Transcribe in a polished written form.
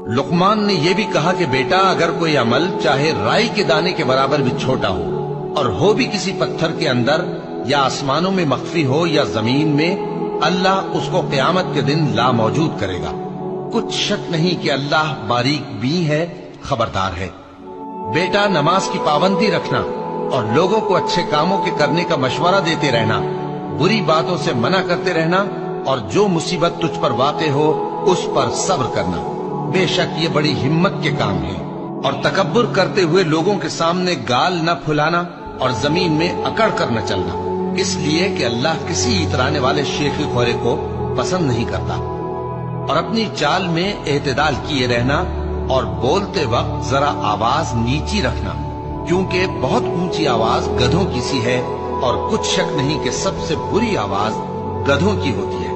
लुकमान ने यह भी कहा कि बेटा, अगर कोई अमल चाहे राई के दाने के बराबर भी छोटा हो और हो भी किसी पत्थर के अंदर या आसमानों में मख्फी हो या जमीन में, अल्लाह उसको क़यामत के दिन लामौजूद करेगा। कुछ शक नहीं कि अल्लाह बारीक बीन है, खबरदार है। बेटा, नमाज की पाबंदी रखना और लोगों को अच्छे कामों के करने का मशवरा देते रहना, बुरी बातों से मना करते रहना और जो मुसीबत तुझ पर वाक़े हो उस पर सब्र करना। बेशक ये बड़ी हिम्मत के काम है। और तकब्बुर करते हुए लोगों के सामने गाल न फुलाना और जमीन में अकड़ कर न चलना, इसलिए कि अल्लाह किसी इतराने वाले शेखी खोरे को पसंद नहीं करता। और अपनी चाल में एतदाल किए रहना और बोलते वक्त जरा आवाज नीची रखना, क्योंकि बहुत ऊंची आवाज गधों की सी है और कुछ शक नहीं कि सबसे बुरी आवाज गधों की होती है।